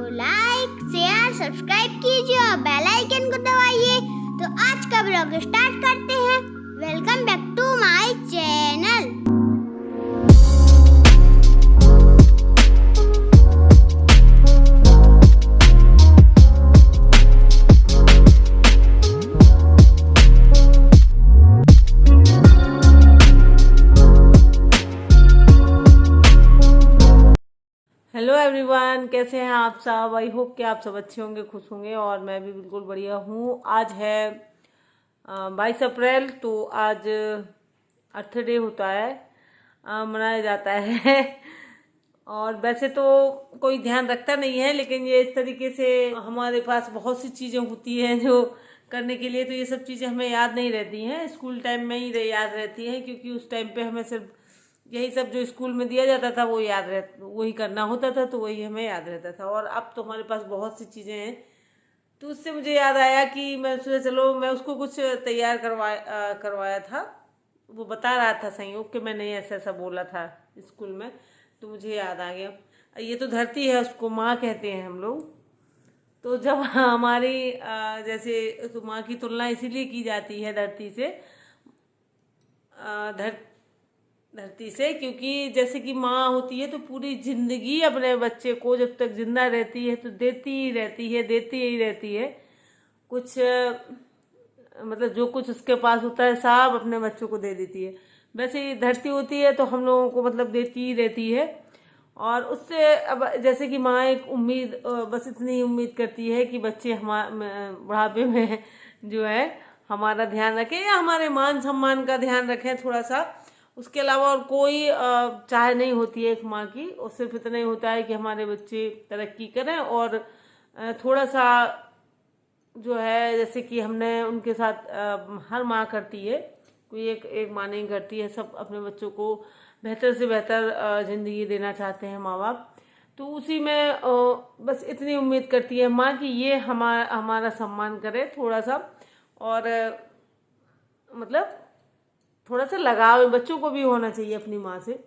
को like share subscribe कीजिए और बेल आइकन को दबाइए। तो आज का ब्लॉग स्टार्ट करते हैं। Welcome back to my channel. Hello everyone, कैसे हैं आप सब। आई होप कि आप सब अच्छे होंगे, खुश होंगे और मैं भी बिल्कुल बढ़िया हूँ। आज है 22 अप्रैल, तो आज अर्थ डे होता है, मनाया जाता है। और वैसे तो कोई ध्यान रखता नहीं है, लेकिन ये इस तरीके से हमारे पास बहुत सी चीज़ें होती हैं जो करने के लिए, तो ये सब चीज़ें हमें याद नहीं रहती हैं। स्कूल टाइम में ही याद रहती हैं, क्योंकि उस टाइम पे हमें सिर्फ यही सब जो स्कूल में दिया जाता था वो वही करना होता था, तो वही हमें याद रहता था। और अब तो हमारे पास बहुत सी चीज़ें हैं, तो उससे मुझे याद आया कि मैं सोचा चलो मैं उसको कुछ तैयार करवाया था। वो बता रहा था संयोग कि मैंने ऐसा ऐसा बोला था स्कूल में, तो मुझे याद आ गया। ये तो धरती है, उसको माँ कहते हैं हम लोग। तो जब हमारी जैसे तो माँ की तुलना इसीलिए की जाती है धरती से, क्योंकि जैसे कि माँ होती है तो पूरी जिंदगी अपने बच्चे को जब तक जिंदा रहती है तो देती ही रहती है कुछ, मतलब जो कुछ उसके पास होता है सब अपने बच्चों को दे देती है। वैसे ही धरती होती है तो हम लोगों को मतलब देती ही रहती है। और उससे अब जैसे कि माँ एक उम्मीद, बस इतनी ही उम्मीद करती है कि बच्चे बुढ़ापे में जो है हमारा ध्यान रखें या हमारे मान सम्मान का ध्यान रखें थोड़ा सा। उसके अलावा और कोई चाह नहीं होती है एक माँ की, और सिर्फ इतना ही होता है कि हमारे बच्चे तरक्की करें। और थोड़ा सा जो है जैसे कि हमने उनके साथ हर माँ करती है, कोई एक माँ नहीं करती है, सब अपने बच्चों को बेहतर से बेहतर ज़िंदगी देना चाहते हैं माँ बाप। तो उसी में बस इतनी उम्मीद करती है माँ कि ये हमारा सम्मान करे थोड़ा सा, और मतलब थोड़ा सा लगाव बच्चों को भी होना चाहिए अपनी माँ से,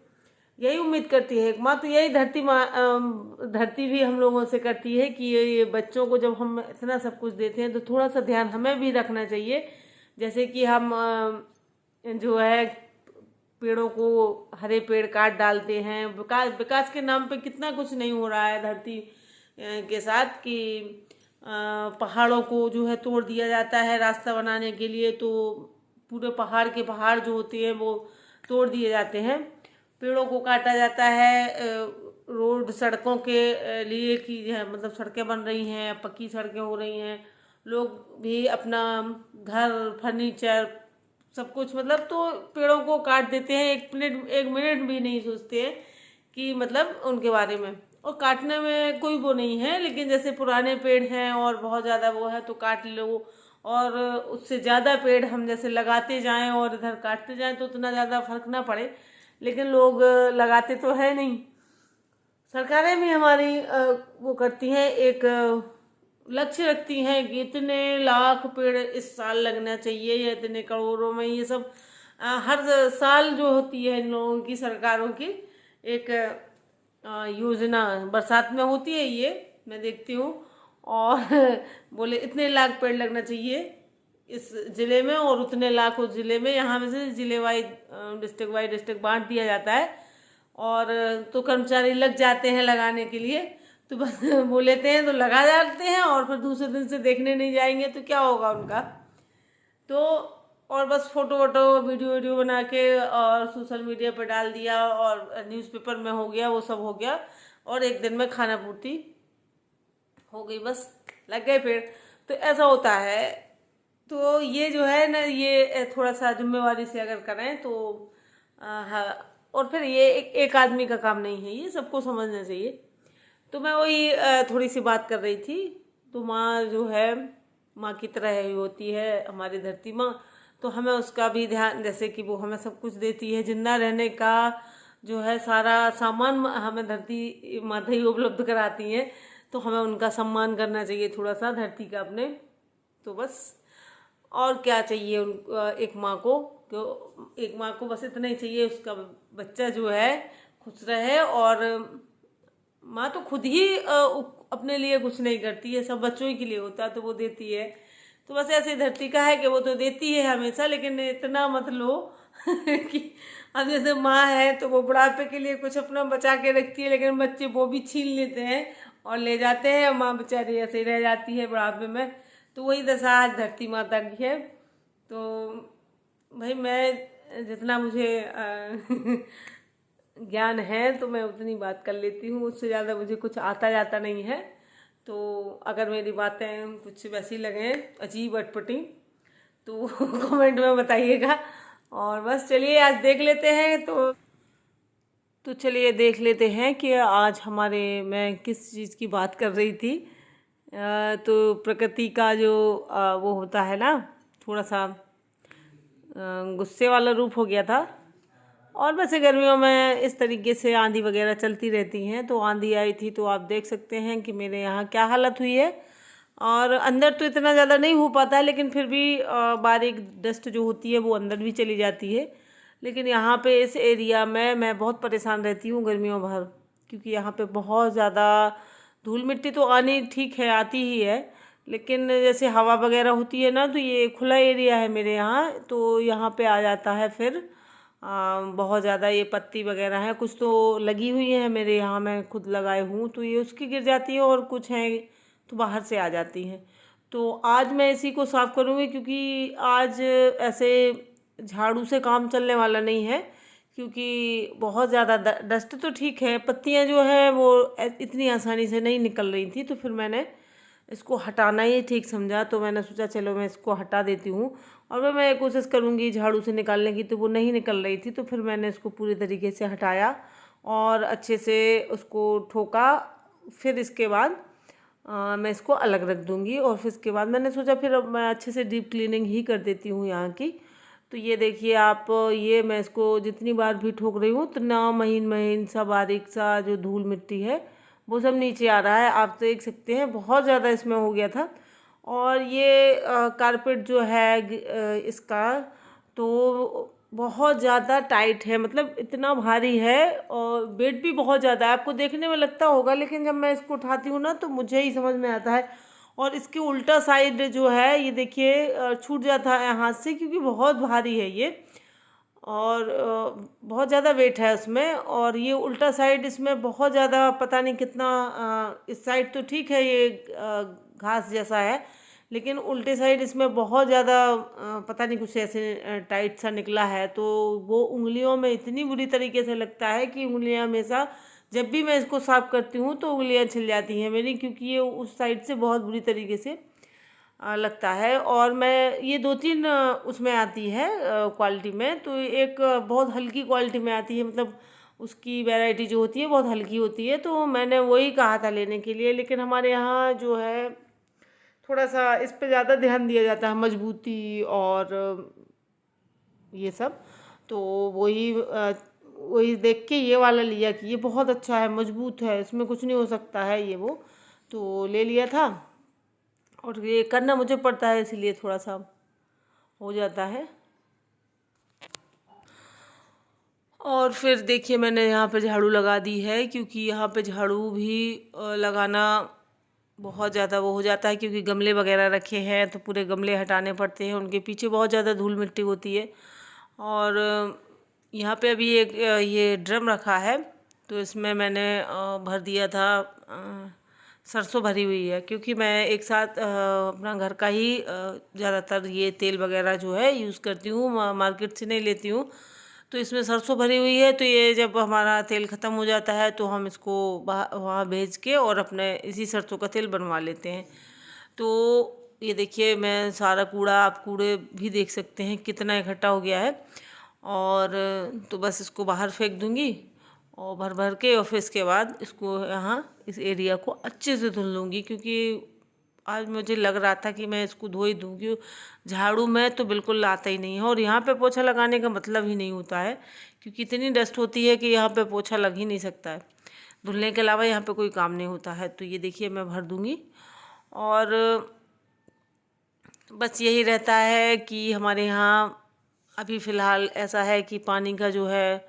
यही उम्मीद करती है एक माँ। तो यही धरती भी हम लोगों से करती है कि ये बच्चों को जब हम इतना सब कुछ देते हैं तो थोड़ा सा ध्यान हमें भी रखना चाहिए। जैसे कि हम जो है पेड़ों को, हरे पेड़ काट डालते हैं, विकास के नाम पे कितना कुछ नहीं हो रहा है धरती के साथ, कि पहाड़ों को जो है तोड़ दिया जाता है रास्ता बनाने के लिए, तो पूरे पहाड़ जो होते हैं वो तोड़ दिए जाते हैं, पेड़ों को काटा जाता है रोड सड़कों के लिए, कि मतलब सड़कें बन रही हैं, पक्की सड़कें हो रही हैं, लोग भी अपना घर फर्नीचर सब कुछ मतलब तो पेड़ों को काट देते हैं। एक मिनट भी नहीं सोचते हैं कि मतलब उनके बारे में, और काटने में कोई वो नहीं है, लेकिन जैसे पुराने पेड़ हैं और बहुत ज़्यादा वो है तो काट लो, और उससे ज़्यादा पेड़ हम जैसे लगाते जाएं और इधर काटते जाएं तो उतना ज़्यादा फर्क ना पड़े, लेकिन लोग लगाते तो है नहीं। सरकारें भी हमारी वो करती हैं, एक लक्ष्य रखती हैं कि इतने लाख पेड़ इस साल लगना चाहिए या इतने करोड़ों में, ये सब हर साल जो होती है इन लोगों की सरकारों की एक योजना बरसात में होती है, ये मैं देखती हूँ। और बोले इतने लाख पेड़ लगना चाहिए इस ज़िले में और उतने लाख उस ज़िले में, यहाँ में से ज़िले वाइज डिस्ट्रिक्ट बांट दिया जाता है, और तो कर्मचारी लग जाते हैं लगाने के लिए। तो बस बोलेते हैं तो लगा जाते हैं, और फिर दूसरे दिन से देखने नहीं जाएंगे तो क्या होगा उनका। तो और बस फोटो वोटो वीडियो बना के और सोशल मीडिया पर डाल दिया, और न्यूज़पेपर में हो गया, वो सब हो गया, और एक दिन में खाना पूर्ति हो गई, बस लग गए पेड़। तो ऐसा होता है। तो ये जो है ना, ये थोड़ा सा जिम्मेवारी से अगर करें तो हाँ, और फिर ये एक आदमी का काम नहीं है, ये सबको समझना चाहिए। तो मैं वही थोड़ी सी बात कर रही थी। तो माँ जो है माँ की तरह ही होती है हमारी धरती माँ, तो हमें उसका भी ध्यान, जैसे कि वो हमें सब कुछ देती है, जिंदा रहने का जो है सारा सामान हमें धरती माता ही उपलब्ध कराती हैं, तो हमें उनका सम्मान करना चाहिए थोड़ा सा धरती का अपने। तो बस और क्या चाहिए एक माँ को, बस इतना ही चाहिए, उसका बच्चा जो है खुश रहे और माँ तो खुद ही अपने लिए कुछ नहीं करती है, सब बच्चों ही के लिए होता है तो वो देती है। तो बस ऐसे धरती का है कि वो तो देती है हमेशा, लेकिन इतना मत लो कि अब जैसे माँ है तो वो बुढ़ापे के लिए कुछ अपना बचा के रखती है, लेकिन बच्चे वो भी छीन लेते हैं और ले जाते हैं, माँ बेचारी ऐसे ही रह जाती है बुढ़ापे में। तो वही दशा आज धरती माता की है। तो भाई मैं जितना मुझे ज्ञान है तो मैं उतनी बात कर लेती हूँ, उससे ज़्यादा मुझे कुछ आता जाता नहीं है। तो अगर मेरी बातें कुछ वैसी लगें अजीब अटपटी तो कमेंट में बताइएगा। और बस चलिए आज देख लेते हैं। तो चलिए देख लेते हैं कि आज मैं किस चीज़ की बात कर रही थी। तो प्रकृति का जो वो होता है ना, थोड़ा सा गुस्से वाला रूप हो गया था। और वैसे गर्मियों में इस तरीके से आंधी वगैरह चलती रहती हैं, तो आंधी आई थी तो आप देख सकते हैं कि मेरे यहाँ क्या हालत हुई है। और अंदर तो इतना ज़्यादा नहीं हो पाता है, लेकिन फिर भी बारीक डस्ट जो होती है वो अंदर भी चली जाती है। लेकिन यहाँ पे इस एरिया में मैं बहुत परेशान रहती हूँ गर्मियों भर, क्योंकि यहाँ पे बहुत ज़्यादा धूल मिट्टी तो आनी ठीक है, आती ही है, लेकिन जैसे हवा वगैरह होती है ना, तो ये खुला एरिया है मेरे यहाँ, तो यहाँ पे आ जाता है फिर बहुत ज़्यादा ये पत्ती वगैरह है, कुछ तो लगी हुई है मेरे यहाँ, मैं खुद लगाए हूँ, तो ये उसकी गिर जाती है और कुछ हैं तो बाहर से आ जाती हैं। तो आज मैं इसी को साफ़ करूँगी, क्योंकि आज ऐसे झाड़ू से काम चलने वाला नहीं है, क्योंकि बहुत ज़्यादा डस्ट तो ठीक है, पत्तियाँ जो है वो इतनी आसानी से नहीं निकल रही थी, तो फिर मैंने इसको हटाना ही ठीक समझा। तो मैंने सोचा चलो मैं इसको हटा देती हूँ, और मैं कोशिश करूँगी झाड़ू से निकालने की, तो वो नहीं निकल रही थी, तो फिर मैंने इसको पूरी तरीके से हटाया और अच्छे से उसको ठोका। फिर इसके बाद मैं इसको अलग रख दूँगी, और फिर इसके बाद मैंने सोचा फिर अब मैं अच्छे से डीप क्लीनिंग ही कर देती हूँ यहाँ की। तो ये देखिए आप, ये मैं इसको जितनी बार भी ठोक रही हूँ उतना महीन महीन सा बारीक सा जो धूल मिट्टी है वो सब नीचे आ रहा है। आप देख सकते हैं बहुत ज़्यादा इसमें हो गया था। और ये कारपेट जो है इसका तो बहुत ज़्यादा टाइट है, मतलब इतना भारी है, और वेट भी बहुत ज़्यादा है। आपको देखने में लगता होगा, लेकिन जब मैं इसको उठाती हूँ ना तो मुझे ही समझ में आता है। और इसके उल्टा साइड जो है ये देखिए छूट जाता है हाथ से, क्योंकि बहुत भारी है ये, और बहुत ज़्यादा वेट है उसमें। और ये उल्टा साइड इसमें बहुत ज़्यादा, पता नहीं कितना, इस साइड तो ठीक है ये घास जैसा है, लेकिन उल्टे साइड इसमें बहुत ज़्यादा पता नहीं कुछ ऐसे टाइट सा निकला है। तो वो उंगलियों में इतनी बुरी तरीके से लगता है कि उंगलियां हमेशा जब भी मैं इसको साफ़ करती हूँ तो उंगलियां छिल जाती हैं मेरी, क्योंकि ये उस साइड से बहुत बुरी तरीके से लगता है। और मैं ये 2-3 उसमें आती है क्वालिटी में, तो एक बहुत हल्की क्वालिटी में आती है, मतलब उसकी वैरायटी जो होती है बहुत हल्की होती है, तो मैंने वही कहा था लेने के लिए। लेकिन हमारे यहाँ जो है थोड़ा सा इस पे ज़्यादा ध्यान दिया जाता है, मजबूती और ये सब। तो वही देख के ये वाला लिया कि ये बहुत अच्छा है, मजबूत है, इसमें कुछ नहीं हो सकता है ये वो, तो ले लिया था। और ये करना मुझे पड़ता है, इसीलिए थोड़ा सा हो जाता है। और फिर देखिए मैंने यहाँ पे झाड़ू लगा दी है, क्योंकि यहाँ पे झाड़ू भी लगाना बहुत ज़्यादा वो हो जाता है, क्योंकि गमले वगैरह रखे हैं तो पूरे गमले हटाने पड़ते हैं, उनके पीछे बहुत ज़्यादा धूल मिट्टी होती है। और यहाँ पे अभी एक ये ड्रम रखा है, तो इसमें मैंने भर दिया था, सरसों भरी हुई है, क्योंकि मैं एक साथ अपना घर का ही ज़्यादातर ये तेल वगैरह जो है यूज़ करती हूँ, मार्केट से नहीं लेती हूँ। तो इसमें सरसों भरी हुई है, तो ये जब हमारा तेल ख़त्म हो जाता है तो हम इसको वहाँ भेज के और अपने इसी सरसों का तेल बनवा लेते हैं। तो ये देखिए मैं सारा कूड़ा, आप कूड़े भी देख सकते हैं कितना इकट्ठा हो गया है। और तो बस इसको बाहर फेंक दूँगी और भर भर के, और फिर इसके बाद इसको यहाँ इस एरिया को अच्छे से धुल लूँगी, क्योंकि आज मुझे लग रहा था कि मैं इसको धो ही दूँ, क्योंकि झाड़ू में तो बिल्कुल आता ही नहीं है, और यहाँ पे पोछा लगाने का मतलब ही नहीं होता है, क्योंकि इतनी डस्ट होती है कि यहाँ पे पोछा लग ही नहीं सकता है, धुलने के अलावा यहाँ पे कोई काम नहीं होता है। तो ये देखिए मैं भर दूँगी। और बस यही रहता है कि हमारे यहाँ अभी फ़िलहाल ऐसा है कि पानी का जो है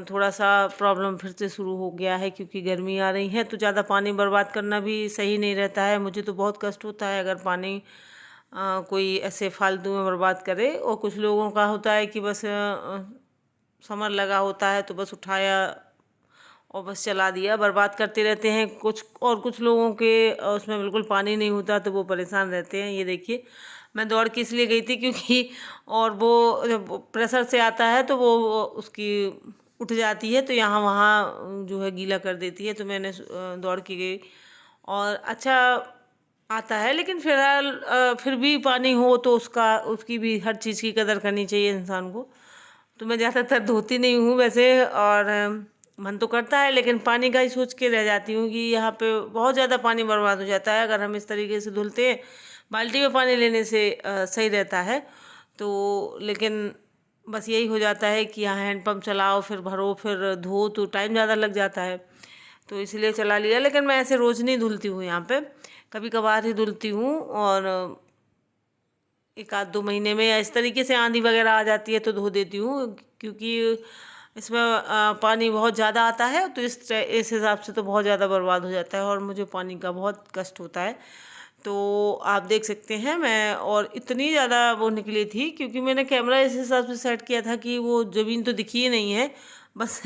थोड़ा सा प्रॉब्लम फिर से शुरू हो गया है, क्योंकि गर्मी आ रही है तो ज़्यादा पानी बर्बाद करना भी सही नहीं रहता है। मुझे तो बहुत कष्ट होता है अगर पानी कोई ऐसे फालतू में बर्बाद करे। और कुछ लोगों का होता है कि बस समर लगा होता है तो बस उठाया और बस चला दिया, बर्बाद करते रहते हैं। कुछ लोगों के उसमें बिल्कुल पानी नहीं होता तो वो परेशान रहते हैं। ये देखिए, मैं दौड़ के इसलिए गई थी क्योंकि और वो जब प्रेशर से आता है तो वो उसकी उठ जाती है तो यहाँ वहाँ जो है गीला कर देती है। तो मैंने दौड़ के गई और अच्छा आता है। लेकिन फिलहाल फिर भी पानी हो तो उसकी भी हर चीज़ की कदर करनी चाहिए इंसान को। तो मैं ज़्यादातर धोती नहीं हूँ वैसे, और मन तो करता है लेकिन पानी का ही सोच के रह जाती हूँ कि यहाँ पे बहुत ज़्यादा पानी बर्बाद हो जाता है। अगर हम इस तरीके से धुलते हैं, बाल्टी में पानी लेने से सही रहता है। तो लेकिन बस यही हो जाता है कि यहाँ हैंडपम्प चलाओ, फिर भरो, फिर धो, तो टाइम ज़्यादा लग जाता है। तो इसलिए चला लिया। लेकिन मैं ऐसे रोज़ नहीं धुलती हूँ यहाँ पे, कभी कभार ही धुलती हूँ। और एक आध 2 महीने में या इस तरीके से आंधी वगैरह आ जाती है तो धो देती हूँ, क्योंकि इसमें पानी बहुत ज़्यादा आता है तो इस हिसाब से तो बहुत ज़्यादा बर्बाद हो जाता है और मुझे पानी का बहुत कष्ट होता है। तो आप देख सकते हैं मैं, और इतनी ज़्यादा वो निकली थी क्योंकि मैंने कैमरा इस हिसाब से सेट किया था कि वो ज़मीन तो दिखी ही नहीं है। बस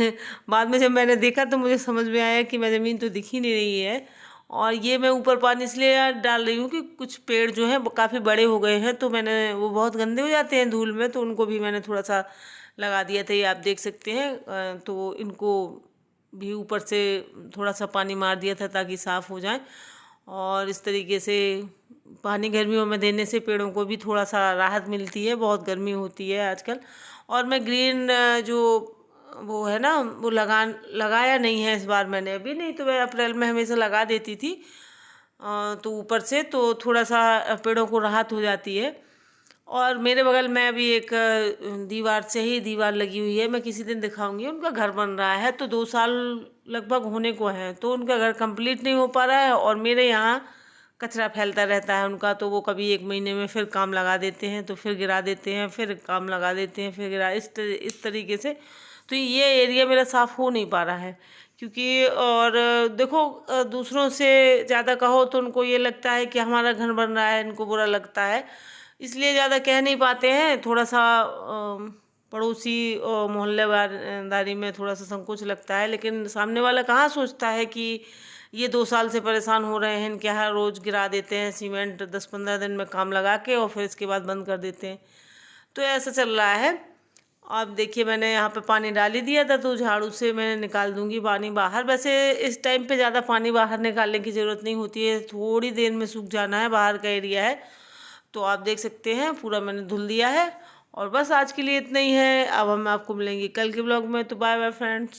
बाद में जब मैंने देखा तो मुझे समझ में आया कि मैं ज़मीन तो दिख ही नहीं रही है। और ये मैं ऊपर पानी इसलिए डाल रही हूँ कि कुछ पेड़ जो हैं काफ़ी बड़े हो गए हैं, तो मैंने वो बहुत गंदे हो जाते हैं धूल में, तो उनको भी मैंने थोड़ा सा लगा दिया था। ये आप देख सकते हैं। तो इनको भी ऊपर से थोड़ा सा पानी मार दिया था ताकि साफ़ हो जाए। और इस तरीके से पानी गर्मियों में देने से पेड़ों को भी थोड़ा सा राहत मिलती है, बहुत गर्मी होती है आजकल। और मैं ग्रीन जो वो है ना, वो लगाया नहीं है इस बार मैंने अभी, नहीं तो मैं अप्रैल में हमेशा लगा देती थी। तो ऊपर से तो थोड़ा सा पेड़ों को राहत हो जाती है। और मेरे बगल में अभी एक दीवार लगी हुई है, मैं किसी दिन दिखाऊंगी। उनका घर बन रहा है तो 2 साल लगभग होने को है, तो उनका घर कंप्लीट नहीं हो पा रहा है और मेरे यहाँ कचरा फैलता रहता है उनका। तो वो कभी 1 महीने में फिर काम लगा देते हैं, तो फिर गिरा देते हैं, फिर काम लगा देते हैं, फिर गिरा, इस तरीके से। तो ये एरिया मेरा साफ़ हो नहीं पा रहा है, क्योंकि और देखो दूसरों से ज़्यादा कहो तो उनको ये लगता है कि हमारा घर बन रहा है, इनको बुरा लगता है, इसलिए ज़्यादा कह नहीं पाते हैं। थोड़ा सा पड़ोसी मोहल्लेदारी में थोड़ा सा संकोच लगता है। लेकिन सामने वाला कहाँ सोचता है कि ये 2 साल से परेशान हो रहे हैं, क्या है, रोज़ गिरा देते हैं सीमेंट 10-15 दिन में काम लगा के और फिर इसके बाद बंद कर देते हैं। तो ऐसा चल रहा है। अब देखिए, मैंने यहाँ पे पानी डाल ही दिया था तो झाड़ू से मैं निकाल दूंगी पानी बाहर। वैसे इस टाइम पे ज़्यादा पानी बाहर निकालने की ज़रूरत नहीं होती है, थोड़ी देर में सूख जाना है, बाहर का एरिया है। तो आप देख सकते हैं पूरा मैंने धुल दिया है। और बस आज के लिए इतना ही है। अब हम आपको मिलेंगे कल के ब्लॉग में। तो बाय बाय फ्रेंड्स।